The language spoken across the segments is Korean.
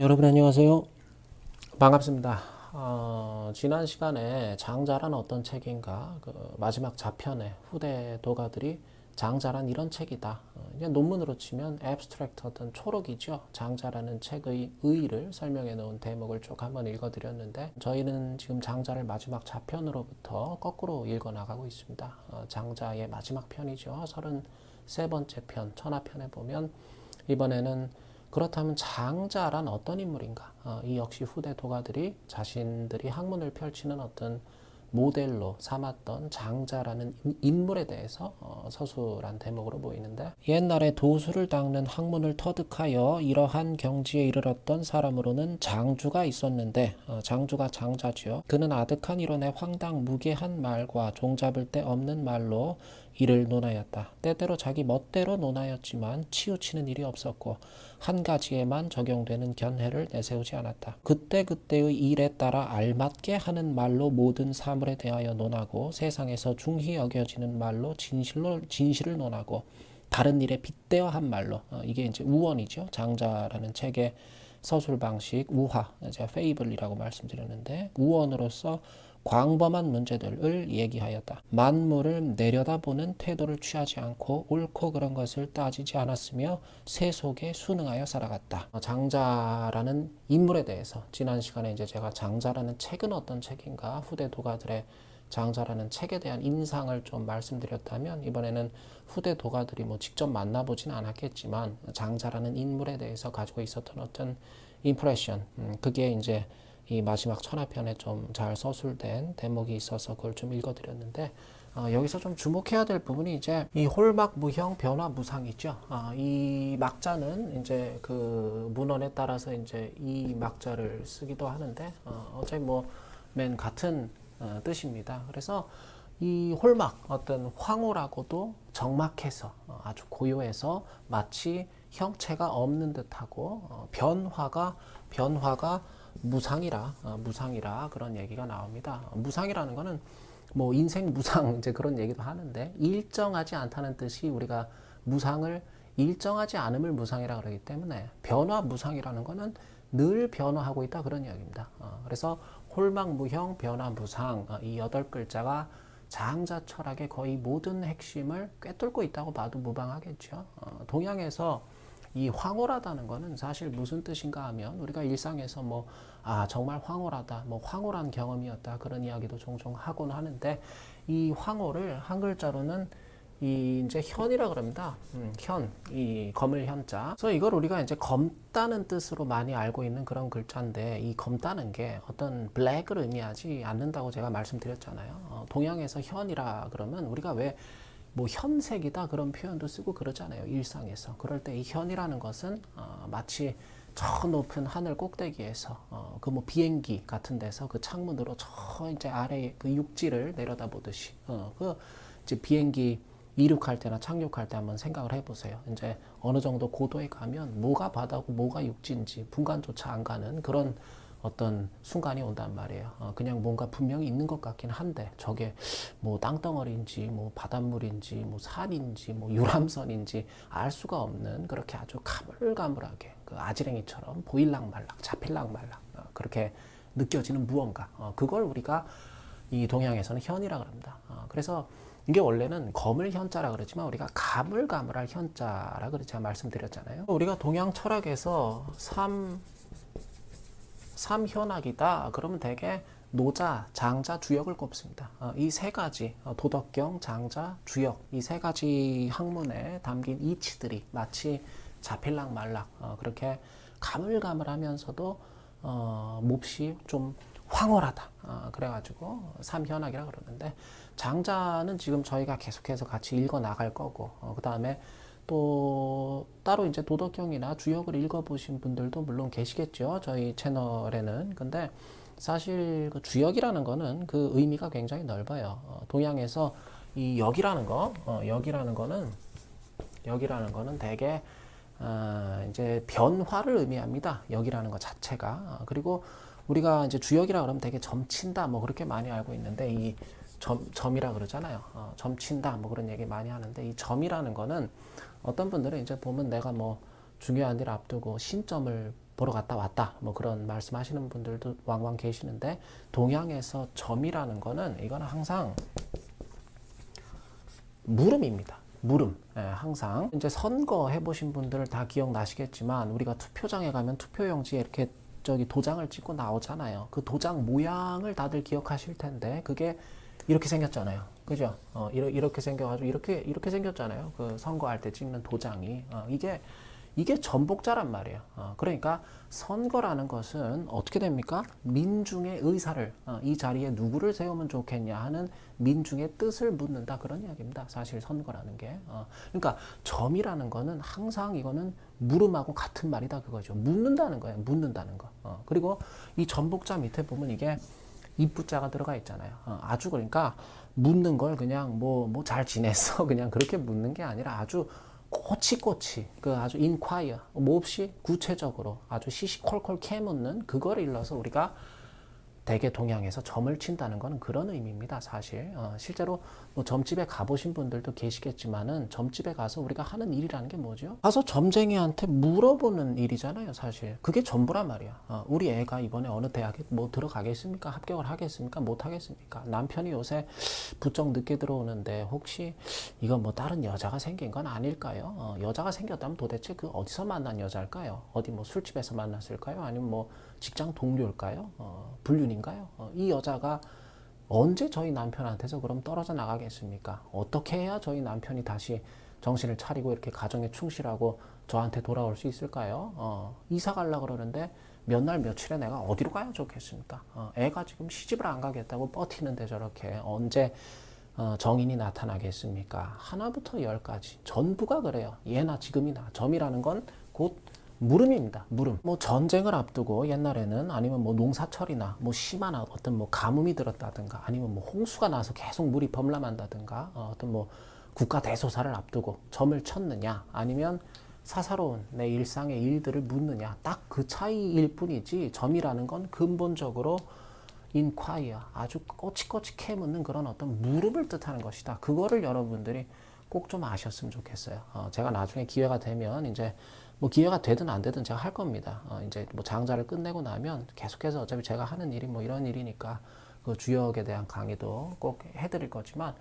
여러분 안녕하세요. 반갑습니다. 지난 시간에 장자란 어떤 책인가 그 마지막 자편에 후대 도가들이 장자란 이런 책이다. 이제 논문으로 치면 abstract 어떤 초록이죠. 장자라는 책의 의의를 설명해 놓은 대목을 쭉 한번 읽어드렸는데 저희는 지금 장자를 마지막 자편으로부터 거꾸로 읽어 나가고 있습니다. 장자의 마지막 편이죠. 33번째 편 천하편에 보면 이번에는 그렇다면 장자란 어떤 인물인가? 이 역시 후대 도가들이 자신들이 학문을 펼치는 어떤 모델로 삼았던 장자라는 인물에 대해서 서술한 대목으로 보이는데 옛날에 도수를 닦는 학문을 터득하여 이러한 경지에 이르렀던 사람으로는 장주가 있었는데 장주가 장자지요. 그는 아득한 이론의 황당무계한 말과 종잡을 데 없는 말로 이를 논하였다. 때때로 자기 멋대로 논하였지만 치우치는 일이 없었고 한 가지에만 적용되는 견해를 내세우지 않았다. 그때그때의 일에 따라 알맞게 하는 말로 모든 사물에 대하여 논하고 세상에서 중히 여겨지는 말로 진실을 논하고 다른 일에 빗대어 한 말로 이게 이제 우원이죠. 장자라는 책의 서술 방식 우화 제가 페이블이라고 말씀드렸는데 우원으로서 광범한 문제들을 얘기하였다. 만물을 내려다보는 태도를 취하지 않고 옳고 그런 것을 따지지 않았으며 세속에 순응하여 살아갔다. 장자라는 인물에 대해서 지난 시간에 이제 제가 장자라는 책은 어떤 책인가 후대 도가들의 장자라는 책에 대한 인상을 좀 말씀드렸다면 이번에는 후대 도가들이 뭐 직접 만나보진 않았겠지만 장자라는 인물에 대해서 가지고 있었던 어떤 임프레션 그게 이제 이 마지막 천하편에 좀 잘 서술된 대목이 있어서 그걸 좀 읽어드렸는데 여기서 좀 주목해야 될 부분이 이제 이 홀막 무형 변화 무상이죠. 이 막자는 이제 그 문헌에 따라서 이제 이 막자를 쓰기도 하는데 어차피 뭐 맨 같은 뜻입니다. 그래서 이 홀막 어떤 황홀하고도 적막해서 아주 고요해서 마치 형체가 없는 듯하고 변화가 무상이라 그런 얘기가 나옵니다. 무상이라는 거는 뭐 인생 무상 이제 그런 얘기도 하는데 일정하지 않다는 뜻이 우리가 무상을 일정하지 않음을 무상이라 그러기 때문에 변화 무상이라는 거는 늘 변화하고 있다 그런 이야기입니다. 그래서 홀막 무형 변화 무상 이 8글자가 장자 철학의 거의 모든 핵심을 꿰뚫고 있다고 봐도 무방하겠죠. 동양에서 이 황홀하다는 거는 사실 무슨 뜻인가 하면 우리가 일상에서 뭐 정말 황홀하다 뭐 황홀한 경험이었다 그런 이야기도 종종 하곤 하는데 이 황홀을 한 글자로는 이 이제 현이라 그럽니다. 이 검을 현자. 그래서 이걸 우리가 이제 검다는 뜻으로 많이 알고 있는 그런 글자인데 이 검다는 게 어떤 블랙을 의미하지 않는다고 제가 말씀드렸잖아요. 동양에서 현이라 그러면 우리가 왜 뭐 현색이다 그런 표현도 쓰고 그러잖아요. 일상에서. 그럴 때 이 현이라는 것은 마치 저 높은 하늘 꼭대기에서 그 뭐 비행기 같은 데서 그 창문으로 저 이제 아래 그 육지를 내려다보듯이 그 이제 비행기 이륙할 때나 착륙할 때 한번 생각을 해보세요. 이제 어느 정도 고도에 가면 뭐가 바다고 뭐가 육지인지 분간조차 안 가는 그런 어떤 순간이 온단 말이에요. 그냥 뭔가 분명히 있는 것 같긴 한데 저게 뭐 땅덩어리인지 뭐 바닷물인지 뭐 산인지 뭐 유람선인지 알 수가 없는 그렇게 아주 가물가물하게 그 아지랭이처럼 보일락말락 잡힐락말락 그렇게 느껴지는 무언가 그걸 우리가 이 동양에서는 현이라 그럽니다. 그래서 이게 원래는 검을 현자라 그러지만 우리가 가물가물할 현자라 그래 제가 말씀드렸잖아요. 우리가 동양 철학에서 삼현학이다 그러면 대개 노자, 장자, 주역을 꼽습니다. 이 세 가지 도덕경, 장자, 주역 이 세 가지 학문에 담긴 이치들이 마치 자필락말락 그렇게 가물가물하면서도 몹시 좀 황홀하다. 그래가지고 삼현학이라 그러는데 장자는 지금 저희가 계속해서 같이 읽어 나갈 거고 그 다음에 또 따로 이제 도덕경이나 주역을 읽어보신 분들도 물론 계시겠죠. 저희 채널에는. 근데 사실 그 주역이라는 거는 그 의미가 굉장히 넓어요. 동양에서 이 역이라는 거는 되게 이제 변화를 의미합니다. 역이라는 것 자체가. 그리고 우리가 이제 주역이라 그러면 되게 점친다 뭐 그렇게 많이 알고 있는데 이 점이라 그러잖아요. 점친다 뭐 그런 얘기 많이 하는데 이 점이라는 거는 어떤 분들은 이제 보면 내가 뭐 중요한 일 앞두고 신점을 보러 갔다 왔다 뭐 그런 말씀하시는 분들도 왕왕 계시는데, 동양에서 점이라는 거는 이거는 항상 물음입니다. 물음. 예, 항상 이제 선거 해보신 분들 다 기억나시겠지만, 우리가 투표장에 가면 투표용지에 이렇게 저기 도장을 찍고 나오잖아요. 그 도장 모양을 다들 기억하실 텐데, 그게 이렇게 생겼잖아요. 그죠? 이렇게 생겨가지고 이렇게 생겼잖아요. 그 선거할 때 찍는 도장이. 이게 전복자란 말이에요. 그러니까 선거라는 것은 어떻게 됩니까? 민중의 의사를, 이 자리에 누구를 세우면 좋겠냐 하는 민중의 뜻을 묻는다, 그런 이야기입니다. 사실 선거라는 게. 그러니까 점이라는 거는 항상 이거는 물음하고 같은 말이다, 그거죠. 묻는다는 거예요. 묻는다는 거. 그리고 이 전복자 밑에 보면 이게 입부자가 들어가 있잖아요. 아주 그러니까 묻는 걸 그냥 뭐 잘 지냈어 그냥 그렇게 묻는 게 아니라 아주 꼬치꼬치, 그 아주 인콰이어, 몹시 구체적으로 아주 시시콜콜 캐묻는 그걸 일러서 우리가 대개 동양에서 점을 친다는 거는 그런 의미입니다. 사실 실제로 뭐 점집에 가보신 분들도 계시겠지만은, 점집에 가서 우리가 하는 일이라는 게 뭐죠? 가서 점쟁이한테 물어보는 일이잖아요. 사실 그게 전부란 말이야. 우리 애가 이번에 어느 대학에 뭐 들어가겠습니까? 합격을 하겠습니까? 못 하겠습니까? 남편이 요새 부쩍 늦게 들어오는데 혹시 이건 뭐 다른 여자가 생긴 건 아닐까요? 여자가 생겼다면 도대체 그 어디서 만난 여자일까요? 어디 뭐 술집에서 만났을까요? 아니면 뭐 직장 동료일까요? 불륜인가요? 이 여자가 언제 저희 남편한테서 그럼 떨어져 나가겠습니까? 어떻게 해야 저희 남편이 다시 정신을 차리고 이렇게 가정에 충실하고 저한테 돌아올 수 있을까요? 이사 가려고 그러는데 몇 날 며칠에 내가 어디로 가야 좋겠습니까? 애가 지금 시집을 안 가겠다고 버티는데 저렇게 언제 정인이 나타나겠습니까? 하나부터 열까지 전부가 그래요. 예나 지금이나. 점이라는 건 곧 물음입니다. 물음. 뭐 전쟁을 앞두고 옛날에는, 아니면 뭐 농사철이나 뭐 심한 어떤 뭐 가뭄이 들었다든가, 아니면 뭐 홍수가 나서 계속 물이 범람한다든가, 어떤 뭐 국가 대소사를 앞두고 점을 쳤느냐, 아니면 사사로운 내 일상의 일들을 묻느냐, 딱 그 차이일 뿐이지, 점이라는 건 근본적으로 인콰이어, 아주 꼬치꼬치 캐묻는 그런 어떤 물음을 뜻하는 것이다. 그거를 여러분들이 꼭 좀 아셨으면 좋겠어요. 제가 나중에 기회가 되면, 이제 뭐 기회가 되든 안 되든 제가 할 겁니다. 이제 뭐 장자를 끝내고 나면 계속해서, 어차피 제가 하는 일이 뭐 이런 일이니까 그 주역에 대한 강의도 꼭 해드릴 거지만,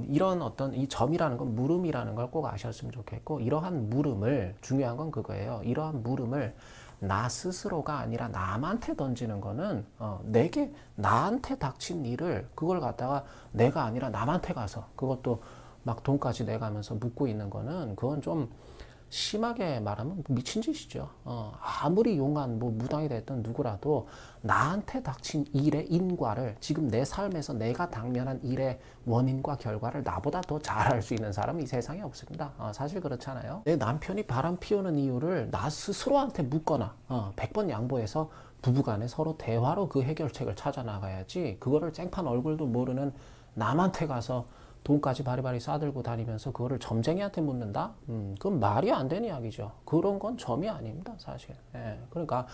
이런 어떤 이 점이라는 건, 물음이라는 걸 꼭 아셨으면 좋겠고, 이러한 물음을, 중요한 건 그거예요. 이러한 물음을 나 스스로가 아니라 남한테 던지는 거는, 내게, 나한테 닥친 일을 그걸 갖다가 내가 아니라 남한테 가서, 그것도 막 돈까지 내가면서 묻고 있는 거는, 그건 좀 심하게 말하면 미친 짓이죠. 아무리 용한 뭐 무당이 됐던 누구라도 나한테 닥친 일의 인과를, 지금 내 삶에서 내가 당면한 일의 원인과 결과를 나보다 더 잘할 수 있는 사람은 이 세상에 없습니다. 사실 그렇잖아요. 내 남편이 바람 피우는 이유를 나 스스로한테 묻거나 100번 양보해서 부부간에 서로 대화로 그 해결책을 찾아 나가야지, 그거를 쨍판 얼굴도 모르는 남한테 가서 돈까지 바리바리 싸들고 다니면서 그거를 점쟁이한테 묻는다? 그건 말이 안 되는 이야기죠. 그런 건 점이 아닙니다, 사실. 예, 그러니까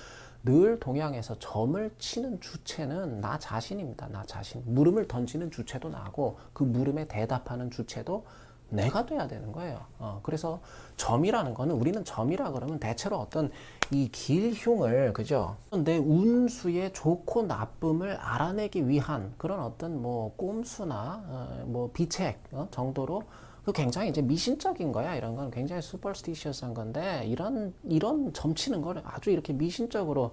늘 동양에서 점을 치는 주체는 나 자신입니다. 나 자신. 물음을 던지는 주체도 나고, 그 물음에 대답하는 주체도 내가 돼야 되는 거예요. 그래서 점이라는 거는, 우리는 점이라 그러면 대체로 어떤 이 길흉을, 그죠? 내 운수의 좋고 나쁨을 알아내기 위한 그런 어떤 뭐 꼼수나 뭐 비책 정도로, 그 굉장히 이제 미신적인 거야. 이런 건 굉장히 슈퍼스티셔스한 건데, 이런 점치는 걸 아주 이렇게 미신적으로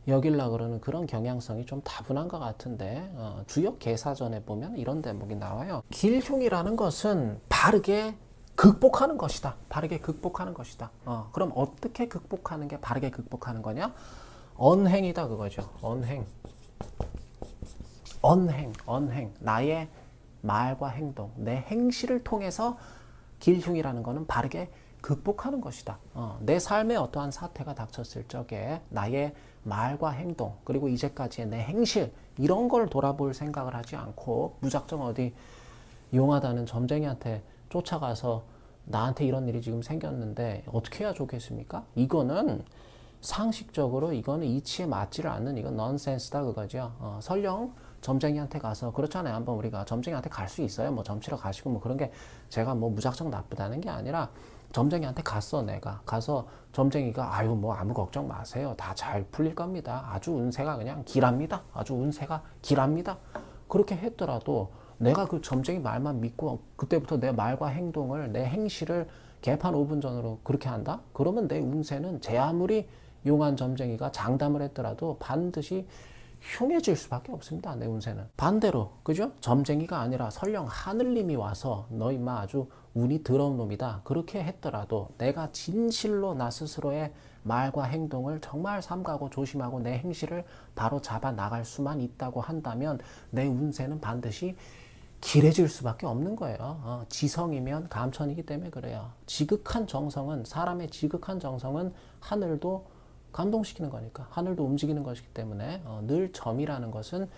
여길라 그러는 그런 경향성이 좀 다분한 것 같은데, 주역 개사전에 보면 이런 대목이 나와요. 길흉이라는 것은 바르게 극복하는 것이다. 바르게 극복하는 것이다. 그럼 어떻게 극복하는 게 바르게 극복하는 거냐? 언행이다, 그거죠. 언행. 나의 말과 행동, 내 행실을 통해서 길흉이라는 거는 바르게 극복하는 것이다. 내 삶에 어떠한 사태가 닥쳤을 적에 나의 말과 행동, 그리고 이제까지의 내 행실, 이런 걸 돌아볼 생각을 하지 않고 무작정 어디 용하다는 점쟁이한테 쫓아가서 나한테 이런 일이 지금 생겼는데 어떻게 해야 좋겠습니까? 이거는 상식적으로 이거는 이치에 맞지를 않는, 이건 넌센스다, 그거죠. 설령 점쟁이한테 가서, 그렇잖아요. 한번 우리가 점쟁이한테 갈 수 있어요. 뭐 점치러 가시고 뭐 그런 게 제가 뭐 무작정 나쁘다는 게 아니라, 점쟁이한테 갔어. 내가 가서 점쟁이가 아유 뭐 아무 걱정 마세요. 다 잘 풀릴 겁니다. 아주 운세가 그냥 길합니다. 아주 운세가 길합니다. 그렇게 했더라도 내가 그 점쟁이 말만 믿고 그때부터 내 말과 행동을, 내 행실을 개판 5분 전으로 그렇게 한다? 그러면 내 운세는 제 아무리 용한 점쟁이가 장담을 했더라도 반드시 흉해질 수밖에 없습니다. 내 운세는. 반대로, 그죠? 점쟁이가 아니라 설령 하늘님이 와서 너 임마 아주 운이 더러운 놈이다. 그렇게 했더라도 내가 진실로 나 스스로의 말과 행동을 정말 삼가고 조심하고 내 행실을 바로 잡아 나갈 수만 있다고 한다면 내 운세는 반드시 길해질 수밖에 없는 거예요. 지성이면 감천이기 때문에 그래요. 지극한 정성은, 사람의 지극한 정성은 하늘도 감동시키는 거니까, 하늘도 움직이는 것이기 때문에 늘 점이라는 것은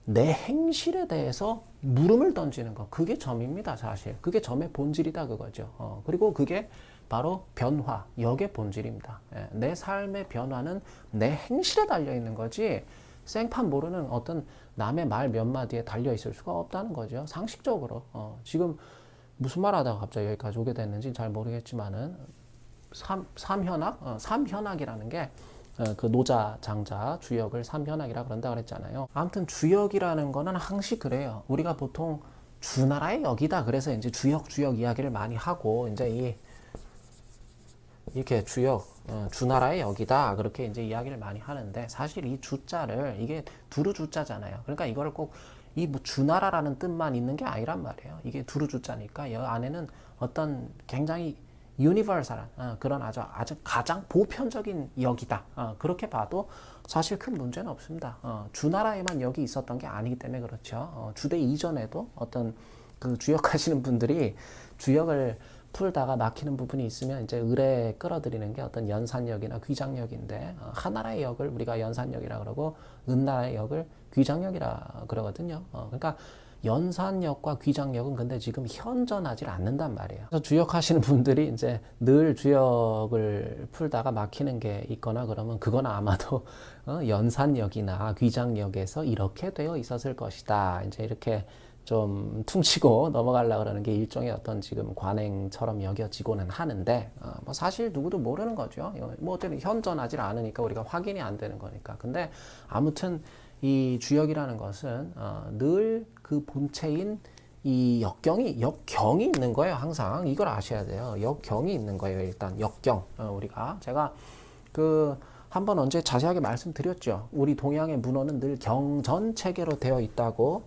내 행실에 대해서 물음을 던지는 것, 그게 점입니다. 사실 그게 점의 본질이다 그거죠. 그리고 그게 바로 변화, 역의 본질입니다. 내 삶의 변화는 내 행실에 달려 있는 거지 생판 모르는 어떤 남의 말 몇 마디에 달려 있을 수가 없다는 거죠. 상식적으로. 지금 무슨 말 하다가 갑자기 여기까지 오게 됐는지 잘 모르겠지만은 삼현학? 삼현학이라는 게 그 노자, 장자, 주역을 삼현학이라 그런다 그랬잖아요. 아무튼 주역이라는 거는 항시 그래요. 우리가 보통 주나라의 역이다. 그래서 이제 주역 이야기를 많이 하고 이제 이렇게 주역, 주나라의 역이다. 그렇게 이제 이야기를 많이 하는데 사실 이 주자를 이게 두루 주자잖아요. 그러니까 이거를 꼭 이 뭐 주나라라는 뜻만 있는 게 아니란 말이에요. 이게 두루 주자니까 이 안에는 어떤 굉장히 유니버설한 그런 아주 가장 보편적인 역이다. 그렇게 봐도 사실 큰 문제는 없습니다. 주나라에만 역이 있었던 게 아니기 때문에 그렇죠. 주대 이전에도 어떤 그 주역하시는 분들이 주역을 풀다가 막히는 부분이 있으면 이제 을에 끌어들이는 게 어떤 연산역이나 귀장역인데 하나라의 역을 우리가 연산역이라 그러고 은나라의 역을 귀장역이라 그러거든요. 그러니까 연산역과 귀장역은 근데 지금 현존하지 않는단 말이에요. 그래서 주역하시는 분들이 이제 늘 주역을 풀다가 막히는 게 있거나 그러면 그건 아마도 연산역이나 귀장역에서 이렇게 되어 있었을 것이다. 이제 이렇게 좀 퉁치고 넘어가려고 그러는 게 일종의 어떤 지금 관행처럼 여겨지고는 하는데 뭐 사실 누구도 모르는 거죠. 뭐 어쨌든 현존하지 않으니까 우리가 확인이 안 되는 거니까. 근데 아무튼 이 주역이라는 것은 늘 그 본체인 이 역경이 있는 거예요. 항상 이걸 아셔야 돼요. 역경이 있는 거예요. 일단 역경. 우리가 제가 그 한번 언제 자세하게 말씀드렸죠. 우리 동양의 문헌은 늘 경전 체계로 되어 있다고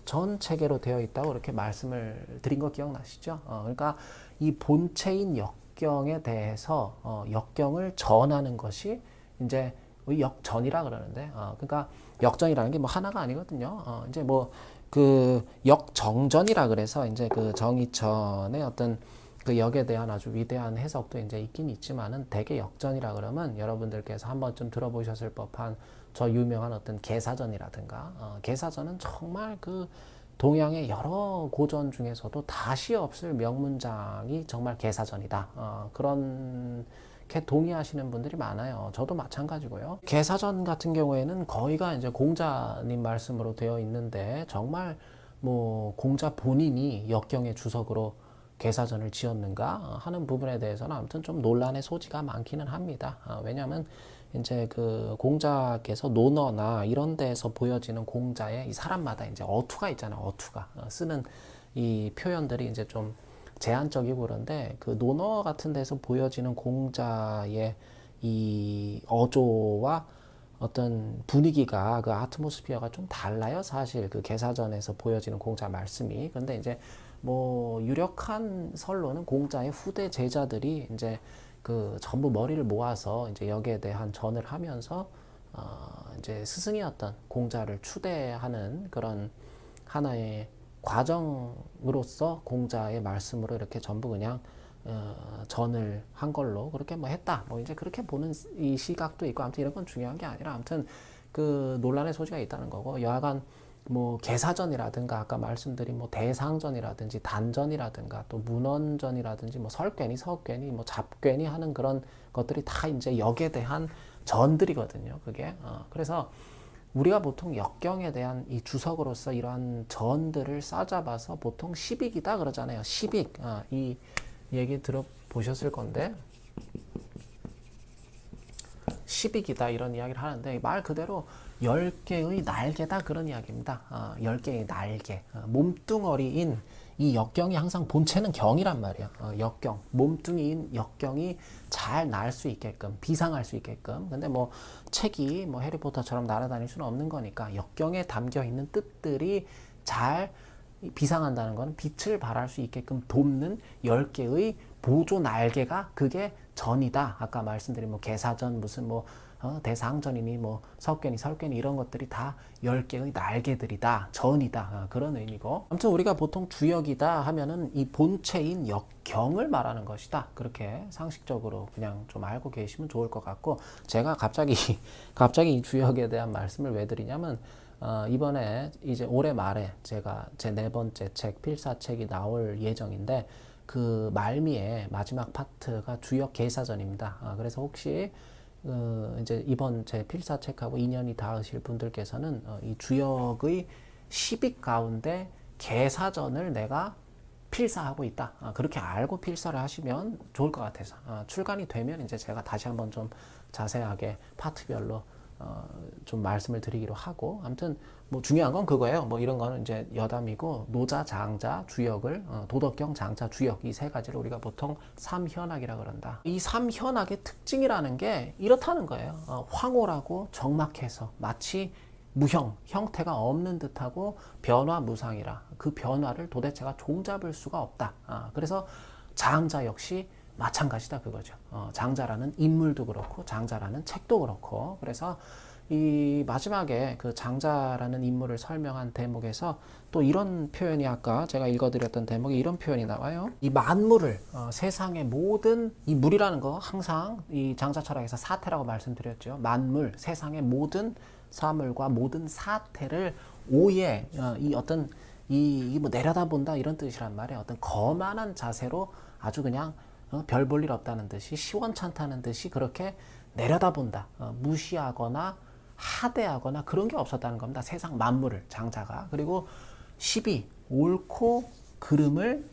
전 체계로 되어 있다고 이렇게 말씀을 드린 거 기억나시죠? 그러니까 이 본체인 역경에 대해서 역경을 전하는 것이 이제 역전이라 그러는데, 그러니까 역전이라는 게 뭐 하나가 아니거든요. 이제 뭐 그 역정전이라 그래서 이제 그 정의천의 어떤 그 역에 대한 아주 위대한 해석도 이제 있긴 있지만은 대개 역전이라 그러면 여러분들께서 한 번쯤 들어보셨을 법한 저 유명한 어떤 개사전이라든가 개사전은 정말 그 동양의 여러 고전 중에서도 다시 없을 명문장이 정말 개사전이다. 그렇게 동의하시는 분들이 많아요. 저도 마찬가지고요. 개사전 같은 경우에는 거의가 이제 공자님 말씀으로 되어 있는데 정말 뭐 공자 본인이 역경의 주석으로 개사전을 지었는가 하는 부분에 대해서는 아무튼 좀 논란의 소지가 많기는 합니다. 왜냐하면 이제 그 공자께서 논어나 이런 데에서 보여지는 공자의 이 사람마다 이제 어투가 있잖아요. 어투가 쓰는 이 표현들이 이제 좀 제한적이고 그런데 그 논어 같은 데서 보여지는 공자의 이 어조와 어떤 분위기가 그 아트모스피어가 좀 달라요. 사실 그 개사전에서 보여지는 공자 말씀이. 근데 이제 뭐 유력한 설로는 공자의 후대 제자들이 이제 그 전부 머리를 모아서 이제 여기에 대한 전을 하면서 이제 스승이었던 공자를 추대하는 그런 하나의 과정으로서 공자의 말씀으로 이렇게 전부 그냥 전을 한 걸로 그렇게 뭐 했다. 뭐 이제 그렇게 보는 이 시각도 있고 아무튼 이런 건 중요한 게 아니라 아무튼 그 논란의 소지가 있다는 거고 여하간 뭐 개사전이라든가 아까 말씀드린 뭐 대상전이라든지 단전이라든가 또 문헌전이라든지 뭐 설괴니 서괴니 뭐 잡괴니 하는 그런 것들이 다 이제 역에 대한 전들이거든요. 그게 그래서 우리가 보통 역경에 대한 이 주석으로서 이러한 전들을 싸잡아서 보통 시빅이다 그러잖아요. 시빅 이 얘기 들어보셨을 건데, 시빅이다 이런 이야기를 하는데 말 그대로 10개의 날개다 그런 이야기입니다. 10개의 날개. 몸뚱어리인 이 역경이 항상 본체는 경이란 말이야. 역경. 몸뚱이인 역경이 잘 날 수 있게끔, 비상할 수 있게끔. 근데 뭐 책이 뭐 해리포터처럼 날아다닐 수는 없는 거니까 역경에 담겨 있는 뜻들이 잘 비상한다는 것은 빛을 발할 수 있게끔 돕는 10개의 보조 날개가 그게 전이다. 아까 말씀드린 뭐 개사전 무슨 뭐 대상전이니 뭐 석견이 설견이 이런 것들이 다 10개의 날개들이다. 전이다. 그런 의미고. 아무튼 우리가 보통 주역이다 하면은 이 본체인 역경을 말하는 것이다. 그렇게 상식적으로 그냥 좀 알고 계시면 좋을 것 같고, 제가 갑자기 이 주역에 대한 말씀을 왜 드리냐면 이번에 이제 올해 말에 제가 제 4번째 책 필사책이 나올 예정인데 그 말미에 마지막 파트가 주역 개사전입니다. 그래서 혹시 이제 이번 제 필사책하고 인연이 닿으실 분들께서는 이 주역의 10위 가운데 개사전을 내가 필사하고 있다. 그렇게 알고 필사를 하시면 좋을 것 같아서 출간이 되면 이제 제가 다시 한번 좀 자세하게 파트별로 좀 말씀을 드리기로 하고, 아무튼 뭐 중요한 건 그거예요. 뭐 이런 거는 이제 여담이고, 노자, 장자, 주역을 도덕경, 장자, 주역 이 세 가지를 우리가 보통 삼현학이라 그런다. 이 삼현학의 특징이라는 게 이렇다는 거예요. 황홀하고 적막해서 마치 무형, 형태가 없는 듯하고 변화무상이라 그 변화를 도대체가 종잡을 수가 없다. 그래서 장자 역시 마찬가지다 그거죠. 장자라는 인물도 그렇고 장자라는 책도 그렇고, 그래서 이 마지막에 그 장자라는 인물을 설명한 대목에서 또 이런 표현이, 아까 제가 읽어드렸던 대목에 이런 표현이 나와요. 이 만물을 세상의 모든, 이 물이라는 거 항상 이 장자 철학에서 사태라고 말씀드렸죠. 만물, 세상의 모든 사물과 모든 사태를 오예, 이 어떤 이 뭐 내려다본다 이런 뜻이란 말이에요. 어떤 거만한 자세로 아주 그냥 별 볼 일 없다는 듯이 시원찮다는 듯이 그렇게 내려다본다. 무시하거나 하대하거나 그런 게 없었다는 겁니다. 세상 만물을 장자가. 그리고 12 옳고 그름을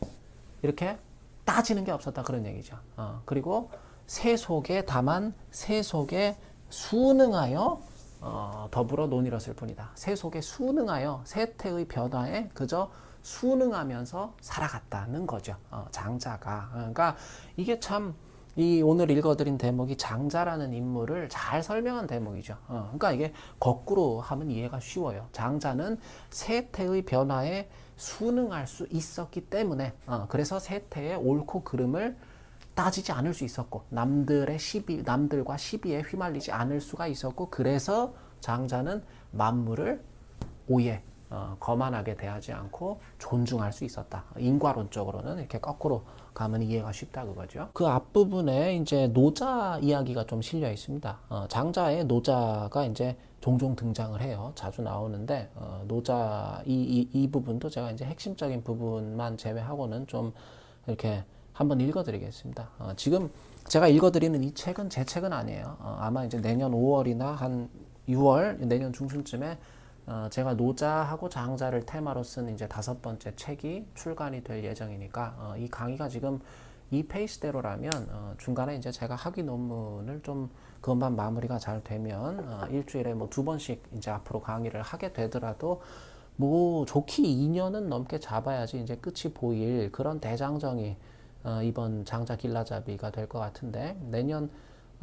이렇게 따지는 게 없었다 그런 얘기죠. 그리고 새 속에 다만 새 속에 순응하여 더불어 논이었을 뿐이다. 새 속에 순응하여 세태의 변화에 그저 순응하면서 살아갔다는 거죠. 장자가. 그러니까 이게 참 이 오늘 읽어드린 대목이 장자라는 인물을 잘 설명한 대목이죠. 그러니까 이게 거꾸로 하면 이해가 쉬워요. 장자는 세태의 변화에 순응할 수 있었기 때문에 그래서 세태의 옳고 그름을 따지지 않을 수 있었고 남들과 시비에 휘말리지 않을 수가 있었고, 그래서 장자는 만물을 오해 거만하게 대하지 않고 존중할 수 있었다. 인과론적으로는 이렇게 거꾸로 가면 이해가 쉽다 그거죠. 그 앞부분에 이제 노자 이야기가 좀 실려 있습니다. 장자의 노자가 이제 종종 등장을 해요. 자주 나오는데 노자 이 부분도 제가 이제 핵심적인 부분만 제외하고는 좀 이렇게 한번 읽어드리겠습니다. 지금 제가 읽어드리는 이 책은 제 책은 아니에요. 아마 이제 내년 5월이나 한 6월 내년 중순쯤에 제가 노자하고 장자를 테마로 쓴 이제 5번째 책이 출간이 될 예정이니까 이 강의가 지금 이 페이스대로라면 중간에 이제 제가 학위 논문을 좀 그것만 마무리가 잘 되면 일주일에 뭐 2번씩 이제 앞으로 강의를 하게 되더라도 뭐 좋게 2년은 넘게 잡아야지 이제 끝이 보일 그런 대장정이 이번 장자 길라잡이가 될 것 같은데, 내년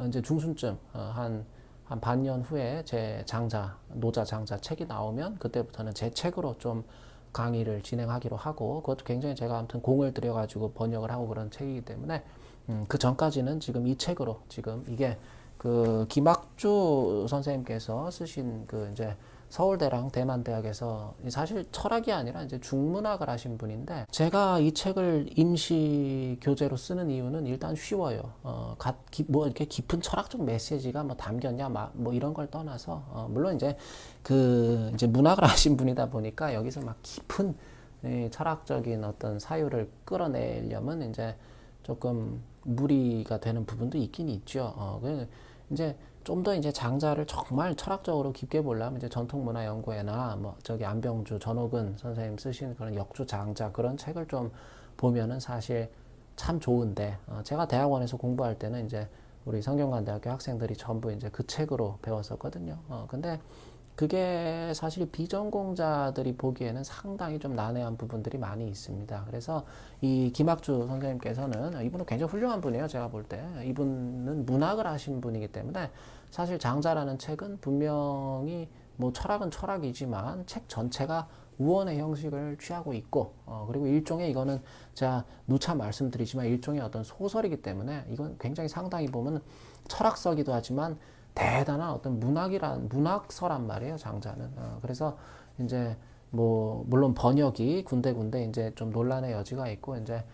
이제 중순쯤 한 반년 후에 제 노자 장자 책이 나오면 그때부터는 제 책으로 좀 강의를 진행하기로 하고, 그것도 굉장히 제가 아무튼 공을 들여가지고 번역을 하고 그런 책이기 때문에 그 전까지는 지금 이 책으로, 지금 이게 그 김학주 선생님께서 쓰신 그 이제 서울대랑 대만대학에서 사실 철학이 아니라 이제 중문학을 하신 분인데, 제가 이 책을 임시 교재로 쓰는 이유는 일단 쉬워요. 뭐 이렇게 깊은 철학적 메시지가 뭐 담겼냐, 뭐 이런 걸 떠나서, 물론 이제 그 이제 문학을 하신 분이다 보니까 여기서 막 깊은 철학적인 어떤 사유를 끌어내려면 이제 조금 무리가 되는 부분도 있긴 있죠. 이제 좀 더 이제 장자를 정말 철학적으로 깊게 보려면 이제 전통문화연구회나 뭐 저기 안병주, 전옥은 선생님 쓰신 그런 역주 장자 그런 책을 좀 보면은 사실 참 좋은데 제가 대학원에서 공부할 때는 이제 우리 성균관대학교 학생들이 전부 이제 그 책으로 배웠었거든요. 근데 그게 사실 비전공자들이 보기에는 상당히 좀 난해한 부분들이 많이 있습니다. 그래서 이 김학주 선생님께서는 이분은 굉장히 훌륭한 분이에요. 제가 볼 때 이분은 문학을 하신 분이기 때문에 사실 장자라는 책은 분명히 뭐 철학은 철학이지만 책 전체가 우원의 형식을 취하고 있고 그리고 일종의 이거는 제가 누차 말씀드리지만 일종의 어떤 소설이기 때문에 이건 굉장히 상당히 보면 철학서기도 하지만 대단한 어떤 문학서란 말이에요, 장자는. 그래서 이제 뭐 물론 번역이 군데군데 이제 좀 논란의 여지가 있고 이제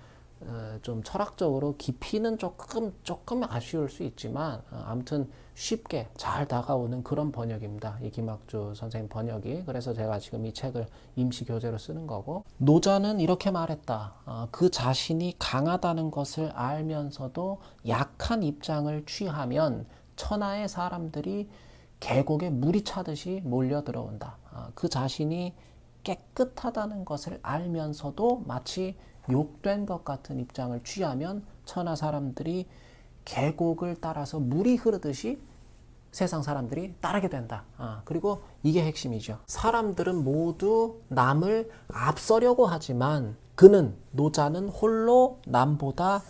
좀 철학적으로 깊이는 조금 아쉬울 수 있지만 아무튼 쉽게 잘 다가오는 그런 번역입니다. 이 김학주 선생님 번역이. 그래서 제가 지금 이 책을 임시 교재로 쓰는 거고, 노자는 이렇게 말했다. 그 자신이 강하다는 것을 알면서도 약한 입장을 취하면 천하의 사람들이 계곡에 물이 차듯이 몰려 들어온다. 그 자신이 깨끗하다는 것을 알면서도 마치 욕된 것 같은 입장을 취하면 천하 사람들이 계곡을 따라서 물이 흐르듯이 세상 사람들이 따르게 된다. 그리고 이게 핵심이죠. 사람들은 모두 남을 앞서려고 하지만 그는, 노자는 홀로 남보다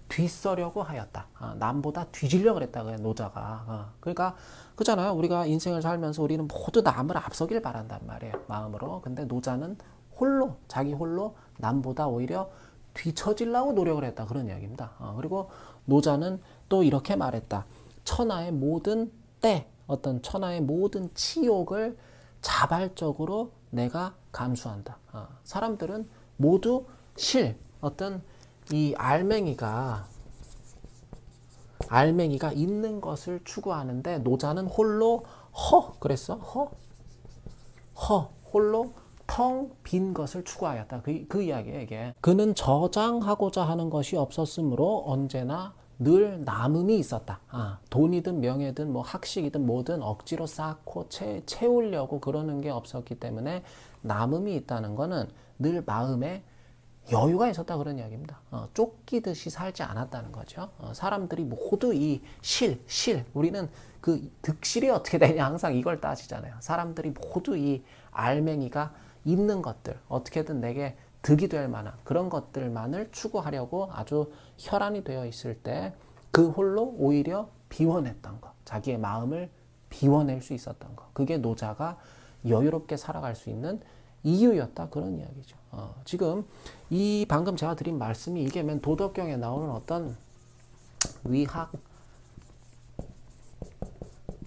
뒤서려고 하였다. 남보다 뒤지려고 그랬다. 노자가. 그러니까 그잖아요. 우리가 인생을 살면서 우리는 모두 남을 앞서길 바란단 말이에요. 마음으로. 근데 노자는 홀로, 자기 홀로 남보다 오히려 뒤처지려고 노력을 했다. 그런 이야기입니다. 그리고 노자는 또 이렇게 말했다. 천하의 모든 어떤 천하의 모든 치욕을 자발적으로 내가 감수한다. 사람들은 모두 어떤 이 알맹이가 있는 것을 추구하는데 노자는 홀로 홀로 텅 빈 것을 추구하였다. 그 이야기예요, 이게. 그는 저장하고자 하는 것이 없었으므로 언제나 늘 남음이 있었다. 돈이든 명예든 뭐 학식이든 뭐든 억지로 쌓고 채우려고 그러는 게 없었기 때문에 남음이 있다는 거는 늘 마음에 여유가 있었다, 그런 이야기입니다. 쫓기듯이 살지 않았다는 거죠. 사람들이 모두 이 우리는 그 득실이 어떻게 되냐 항상 이걸 따지잖아요. 사람들이 모두 이 알맹이가 있는 것들, 어떻게든 내게 득이 될 만한 그런 것들만을 추구하려고 아주 혈안이 되어 있을 때 그 홀로 오히려 비워냈던 것, 자기의 마음을 비워낼 수 있었던 것, 그게 노자가 여유롭게 살아갈 수 있는 이유였다, 그런 이야기죠. 지금 이 방금 제가 드린 말씀이 이게 맨 도덕경에 나오는 어떤 위학,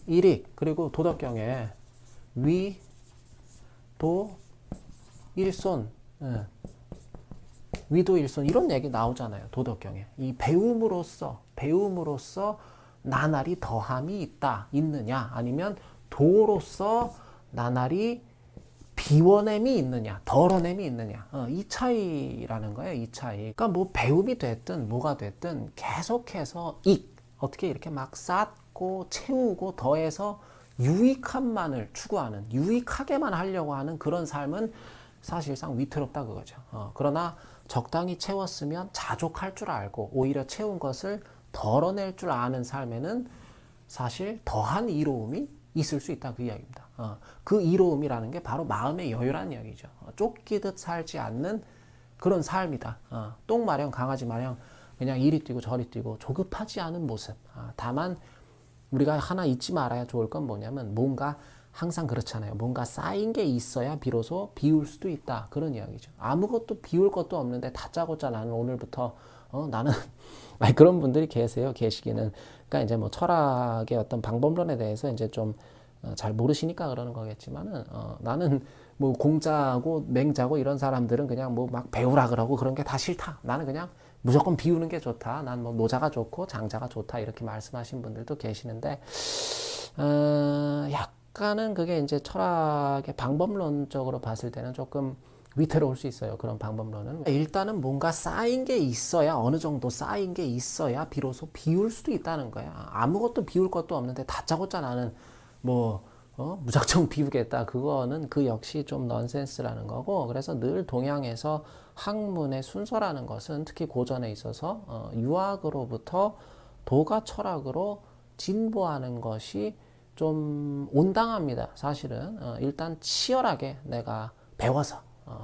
일익, 그리고 도덕경에 위, 도, 일손, 위도 일손 이런 얘기 나오잖아요. 도덕경에. 이 배움으로써 나날이 더함이 있느냐 아니면 도로서 나날이 비워냄이 있느냐 덜어냄이 있느냐, 이 차이라는 거예요. 이 차이. 그러니까 뭐 배움이 됐든 뭐가 됐든 계속해서 어떻게 이렇게 막 쌓고 채우고 더해서 유익함만을 추구하는, 유익하게만 하려고 하는 그런 삶은 사실상 위태롭다, 그거죠. 그러나 적당히 채웠으면 자족할 줄 알고 오히려 채운 것을 덜어낼 줄 아는 삶에는 사실 더한 이로움이 있을 수 있다, 그 이야기입니다. 그 이로움이라는 게 바로 마음의 여유라는 이야기죠. 쫓기듯 살지 않는 그런 삶이다. 똥 마냥 강아지 마냥 그냥 이리 뛰고 저리 뛰고 조급하지 않은 모습. 다만 우리가 하나 잊지 말아야 좋을 건 뭐냐면 뭔가 항상 그렇잖아요. 뭔가 쌓인 게 있어야 비로소 비울 수도 있다, 그런 이야기죠. 아무것도 비울 것도 없는데 다짜고짜 나는 오늘부터 나는 아니 그런 분들이 계시기는. 그러니까 이제 뭐 철학의 어떤 방법론에 대해서 이제 좀 잘 모르시니까 그러는 거겠지만은 나는 뭐 공자고 맹자고 이런 사람들은 그냥 뭐 막 배우라 그러고 그런 게 다 싫다. 나는 그냥 무조건 비우는 게 좋다. 난 뭐 노자가 좋고 장자가 좋다, 이렇게 말씀하신 분들도 계시는데 약간은 그게 이제 철학의 방법론적으로 봤을 때는 조금 위태로울 수 있어요. 그런 방법론은. 일단은 뭔가 쌓인 게 있어야, 어느 정도 쌓인 게 있어야 비로소 비울 수도 있다는 거야. 아무것도 비울 것도 없는데 다짜고짜 나는 뭐 무작정 비우겠다. 그거는 그 역시 좀 넌센스라는 거고, 그래서 늘 동양에서 학문의 순서라는 것은 특히 고전에 있어서 유학으로부터 도가 철학으로 진보하는 것이 좀 온당합니다. 사실은 일단 치열하게 내가 배워서